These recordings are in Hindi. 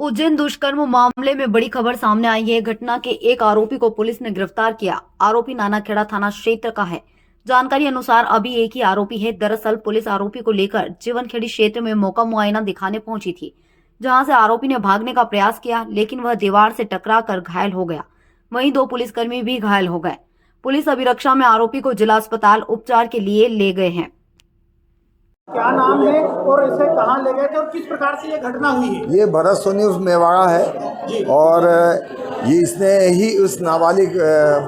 उज्जैन दुष्कर्म मामले में बड़ी खबर सामने आई है। घटना के एक आरोपी को पुलिस ने गिरफ्तार किया। आरोपी नानाखेड़ा थाना क्षेत्र का है। जानकारी अनुसार अभी एक ही आरोपी है। दरअसल पुलिस आरोपी को लेकर जीवनखेड़ी क्षेत्र में मौका मुआयना दिखाने पहुंची थी, जहां से आरोपी ने भागने का प्रयास किया, लेकिन वह दीवार से टकरा कर घायल हो गया। वहीं 2 पुलिसकर्मी भी घायल हो गए। पुलिस अभिरक्षा में आरोपी को जिला अस्पताल उपचार के लिए ले गए हैं। क्या नाम है और इसे कहां ले गए थे और किस प्रकार से ये घटना हुई है? ये भरत सोनी उर्फ मेवाड़ा है और ये इसने ही उस नाबालिग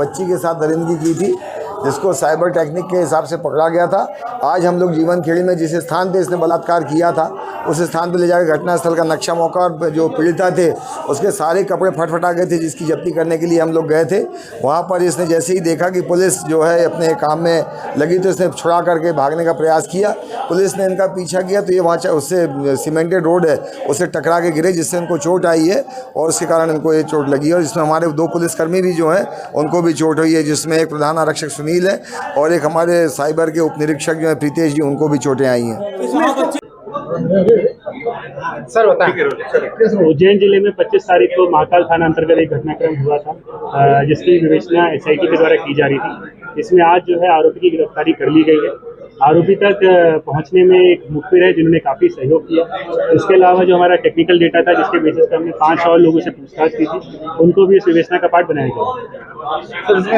बच्ची के साथ दरिंदगी की थी, जिसको साइबर टेक्निक के हिसाब से पकड़ा गया था। आज हम लोग जीवनखेड़ी में जिस स्थान पे इसने बलात्कार किया था उस स्थान पे ले जाकर घटनास्थल का नक्शा मौका और जो पीड़िता थे उसके सारे कपड़े फटा गए थे, जिसकी जब्ती करने के लिए हम लोग गए थे। वहाँ पर इसने जैसे ही देखा कि पुलिस जो है अपने काम में लगी तो इसने छुड़ा करके भागने का प्रयास किया। पुलिस ने इनका पीछा किया तो ये वहाँ उससे सीमेंटेड रोड है उससे टकरा के गिरे, जिससे इनको चोट आई है और उसके कारण इनको ये चोट लगी है। और इसमें हमारे 2 पुलिसकर्मी भी जो हैं उनको भी चोट हुई है, जिसमें एक प्रधान आरक्षक सुनील है और एक हमारे साइबर के उप निरीक्षक जो है प्रीतेश जी, उनको भी चोटें आई हैं। सर बताएं। उज्जैन जिले में 25 तारीख को महाकाल थाना अंतर्गत एक घटनाक्रम हुआ था, जिसकी विवेचना SIT के द्वारा की जा रही थी। इसमें आज जो है आरोपी की गिरफ्तारी कर ली गई है। आरोपी तक पहुंचने में एक मुखबिर है जिन्होंने काफ़ी सहयोग किया। इसके अलावा जो हमारा टेक्निकल डेटा था, जिसके बेसिस पर हमने 5 और लोगों से पूछताछ की थी, उनको भी इस विवेचना का पार्ट बनाया गया।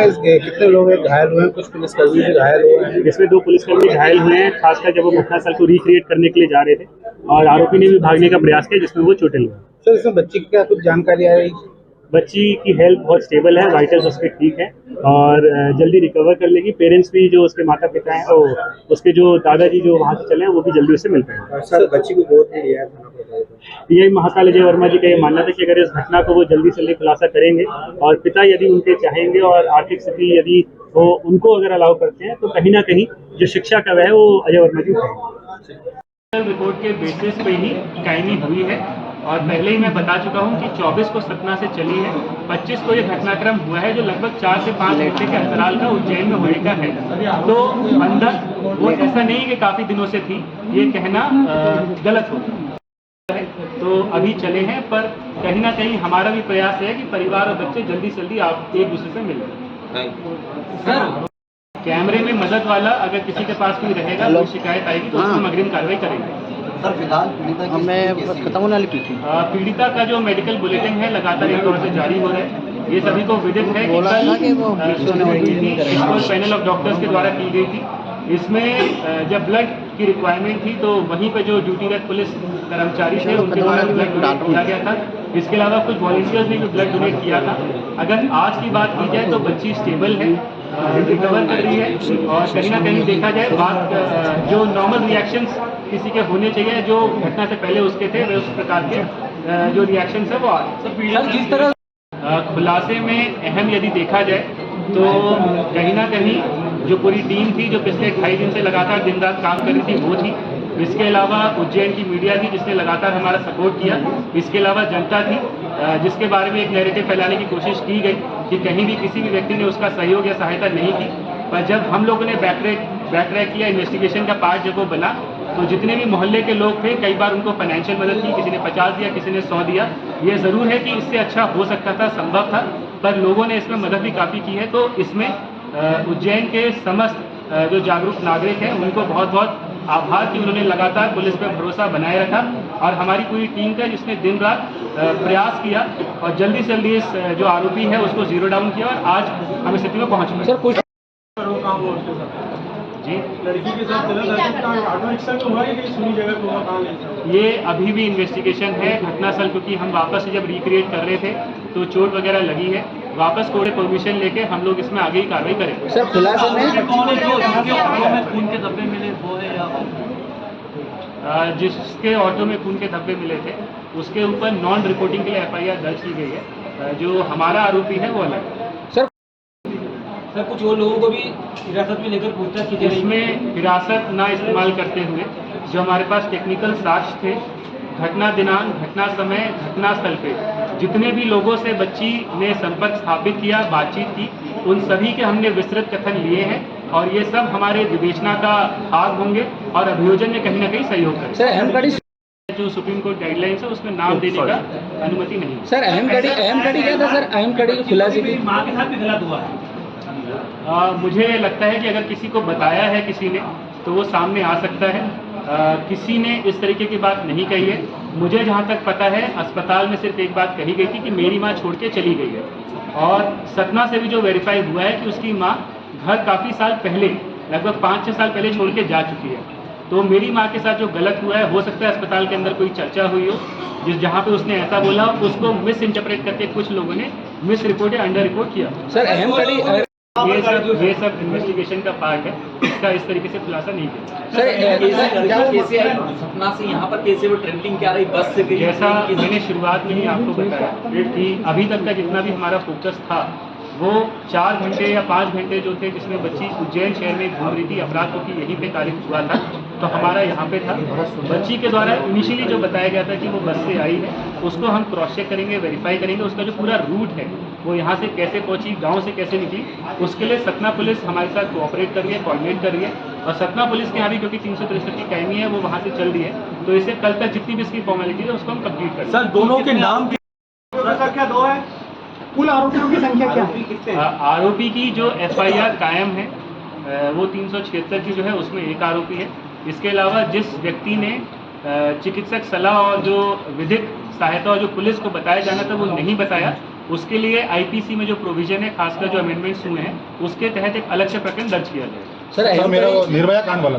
इसमें कितने लोग घायल हुए हैं? कुछ पुलिसकर्मी भी घायल हुए हैं। इसमें 2 पुलिसकर्मी घायल हुए हैं, खासकर जब वो घटनास्थल को रिक्रिएट करने के लिए जा रहे थे और आरोपी ने भी भागने का प्रयास किया, जिसमें वो चोटें लगी। सर इसमें बच्ची की क्या कुछ जानकारी आ रही? बच्ची की हेल्थ बहुत स्टेबल है, वाइटल्स उसके ठीक है और जल्दी रिकवर कर लेगी। पेरेंट्स भी, जो उसके माता पिता हैं और उसके जो दादाजी जो वहाँ से चले हैं, वो भी जल्दी उससे मिल पाएंगे। सर बच्ची को गोद में लिया था। यही महाकाल अजय वर्मा जी का ये मानना था कि अगर इस घटना को वो जल्दी से खुलासा करेंगे और पिता यदि उनके चाहेंगे और आर्थिक स्थिति यदि वो उनको अगर अलाउ करते हैं, तो कहीं ना कहीं जो शिक्षा का वह है वो अजय वर्मा जी उठाएंगे। रिपोर्ट के बेसिस पे ही कायमी हुई है और पहले ही मैं बता चुका हूं कि 24 को सतना से चली है, 25 को ये घटनाक्रम हुआ है, जो लगभग 4 से 5 घंटे के अंतराल का उज्जैन में होने का है। तो बंधक वो ऐसा नहीं कि काफ़ी दिनों से थी, ये कहना गलत होता है। तो अभी चले हैं, पर कहीं ना कहीं हमारा भी प्रयास है कि परिवार और बच्चे जल्दी से जल्दी आप एक दूसरे से मिल जाए। कैमरे में मदद वाला अगर किसी के पास कोई रहेगा, कोई शिकायत आएगी तो उसमें अग्रिम कार्रवाई करेंगे। सर फिलहाल पीड़िता का जो मेडिकल बुलेटिन है लगातार एक तौर से जारी हो रहा है। ये सभी को विदित है कि कल पैनल ऑफ डॉक्टर्स के द्वारा की गई थी। इसमें जब ब्लड की रिक्वायरमेंट थी तो वहीं पे जो ड्यूटीरत पुलिस कर्मचारी थे उनके द्वारा ब्लड डोनेट किया गया था। इसके अलावा कुछ वॉलंटियर्स ने भी ब्लड डोनेट किया था। अगर आज की बात की जाए तो बच्ची स्टेबल है, रिकवर कर रही है और कहीं ना कहीं देखा जाए बात जो नॉर्मल रिएक्शंस किसी के होने चाहिए जो घटना से पहले उसके थे, वे उस प्रकार के जो रिएक्शंस है वो आ रहे। जिस तरह खुलासे में अहम यदि देखा जाए तो कहीं ना कहीं जो पूरी टीम थी, जो पिछले 2.5 दिन से लगातार दिन रात काम कर रही थी, वो थी। इसके अलावा उज्जैन की मीडिया थी जिसने लगातार हमारा सपोर्ट किया। इसके अलावा जनता थी जिसके बारे में एक नैरेटिव फैलाने की कोशिश की गई कि कहीं भी किसी भी व्यक्ति ने उसका सहयोग या सहायता नहीं की। पर जब हम लोगों ने बैकट्रैक किया, इन्वेस्टिगेशन का पार्ट जब वो बना, तो जितने भी मोहल्ले के लोग थे, कई बार उनको फाइनेंशियल मदद की, किसी ने 50 दिया, किसी ने 100 दिया। ये ज़रूर है कि इससे अच्छा हो सकता था, संभव था, पर लोगों ने इसमें मदद भी काफ़ी की है। तो इसमें उज्जैन के समस्त जो जागरूक नागरिक हैं उनको बहुत बहुत आभार कि उन्होंने लगातार पुलिस पर भरोसा बनाए रखा और हमारी पूरी टीम का जिसने दिन रात प्रयास किया और जल्दी से जल्दी इस जो आरोपी है उसको जीरो डाउन किया और आज हम स्थिति में पहुँच गए। सर कुछ जी लड़की के साथ ऑटो रिक्शा में हुआ कि सुनी जगह पे हुआ, कहाँ ले? ये अभी भी इन्वेस्टिगेशन है। घटनास्थल क्योंकि हम वापस से जब रिक्रिएट कर रहे थे तो चोट वगैरह लगी है, वापस कोर्ट परमिशन लेके हम लोग इसमें आगे ही कार्रवाई करेंगे। सर खुलासे में खून के धब्बे मिले वो है या जिसके ऑटो में खून के धब्बे मिले थे उसके ऊपर नॉन रिपोर्टिंग के लिए FIR दर्ज की गई है। जो हमारा आरोपी है वो अलग है। सर कुछ और लोगों को भी हिरासत में लेकर पूछताछ की जा रही है। इसमें हिरासत ना इस्तेमाल करते हुए जो हमारे पास टेक्निकल साक्ष्य थे, घटना दिनांक, घटना समय, घटनास्थल पे जितने भी लोगों से बच्ची ने संपर्क स्थापित किया, बातचीत की, उन सभी के हमने विस्तृत कथन लिए हैं और ये सब हमारे विवेचना का भाग होंगे और अभियोजन में कहीं ना कहीं सहयोग करेंगे। जो सुप्रीम कोर्ट गाइडलाइंस है उसमें नाम देने का अनुमति नहीं है। सर अहम कड़ी क्या था सर? अहम कड़ी की खुलासे की माँ के साथ भी गलत हुआ है। मुझे लगता है कि अगर किसी को बताया है किसी ने तो वो सामने आ सकता है। किसी ने इस तरीके की बात नहीं कही है। मुझे जहाँ तक पता है अस्पताल में सिर्फ एक बात कही गई थी कि मेरी माँ छोड़ के चली गई है, और सतना से भी जो वेरीफाई हुआ है कि उसकी माँ घर काफ़ी साल पहले, लगभग 5-6 साल पहले छोड़ के जा चुकी है। तो मेरी माँ के साथ जो गलत हुआ है, हो सकता है अस्पताल के अंदर कोई चर्चा हुई हो जहाँ पे उसने ऐसा बोला, उसको मिस इंटरप्रेट करके कुछ लोगों ने मिस रिपोर्ट या अंडर रिपोर्ट किया। सर अहम कड़ी ये सब इन्वेस्टिगेशन का पार्ट है, इसका इस तरीके से खुलासा नहीं किया। सर कैसे आई सपना से यहाँ पर, कैसे वो ट्रेवलिंग क्या रही, बस से गई? जैसा मैंने शुरुआत में ही आपको बताया कि अभी तक का जितना भी हमारा फोकस था वो 4 घंटे या 5 घंटे जो थे जिसमें बच्ची उज्जैन शहर में घूम रही थी, अपराध की यहीं पे तारीख हुआ था, तो हमारा यहाँ पे था। बच्ची के द्वारा इनिशियली जो बताया गया था कि वो बस से आई है, उसको हम क्रॉस चेक करेंगे, वेरीफाई करेंगे, उसका जो पूरा रूट है वो यहाँ से कैसे पहुँची, गाँव से कैसे निकली, उसके लिए सतना पुलिस हमारे साथ कोऑपरेट कर रही है, कोऑर्डिनेट कर रही है। और सतना पुलिस के यहाँ भी क्योंकि 363 की कायमी है वो वहाँ से चल रही है, तो इसे कल तक जितनी भी इसकी फॉर्मेलिटी है उसको हम कंप्लीट करेंगे। सर दोनों के नाम संख्या 2 है, कुल आरोपियों की संख्या क्या है? आरोपी की जो FIR कायम है वो 376 की जो है उसमें एक आरोपी है। इसके अलावा जिस व्यक्ति ने चिकित्सक सलाह और जो विधिक सहायता और जो पुलिस को बताया जाना था वो नहीं बताया, उसके लिए IPC में जो प्रोविजन है, खासकर जो अमेंडमेंट्स हुए हैं उसके तहत एक अलग से प्रकरण दर्ज किया जाएगा। सर मेरा वो निर्भया कांड वाला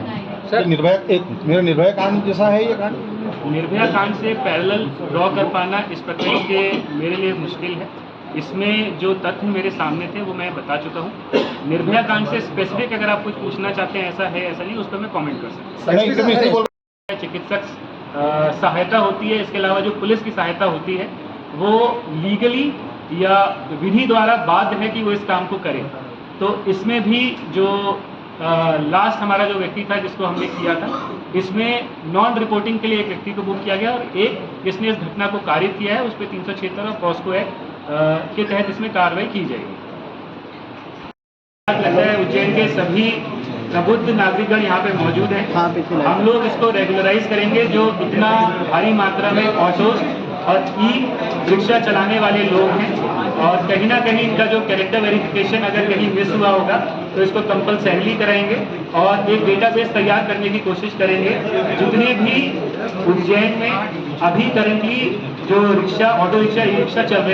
सर मेरा निर्भया कांड जैसा है ये कांड। निर्भया कांड से पैरेलल ड्रॉ कर पाना इस प्रकरण के मेरे लिए मुश्किल है। इसमें जो तथ्य मेरे सामने थे वो मैं बता चुका हूँ। निर्भया कांड से स्पेसिफिक अगर आप कुछ पूछना चाहते हैं ऐसा है ऐसा नहीं, उस पर मैं कमेंट कर सकता हूँ। चिकित्सक सहायता होती है, इसके अलावा जो पुलिस की सहायता होती है वो लीगली या विधि द्वारा बाध्य है कि वो इस काम को करे। तो इसमें भी जो लास्ट हमारा जो व्यक्ति था जिसको हमने किया था, इसमें नॉन रिपोर्टिंग के लिए एक व्यक्ति को बुक किया गया और एक जिसने इस घटना को कारित किया है उस पर 376 और पॉस्को एक्ट के तहत इसमें कार्रवाई की जाएगी। लगता है उज्जैन के सभी प्रबुद्ध नागरिकगण यहाँ पे मौजूद हैं। हम लोग इसको रेगुलराइज करेंगे। जो इतना भारी मात्रा में ऑटोज और रिक्शा चलाने वाले लोग हैं और कहीं ना कहीं इनका जो कैरेक्टर वेरिफिकेशन अगर कहीं मिस हुआ होगा तो इसको कंपलसरीली कराएंगे और एक डेटाबेस तैयार करने की कोशिश करेंगे। जितने भी उज्जैन में अभी करंटली जो rickshaw, auto rickshaw, e rickshaw चल रहे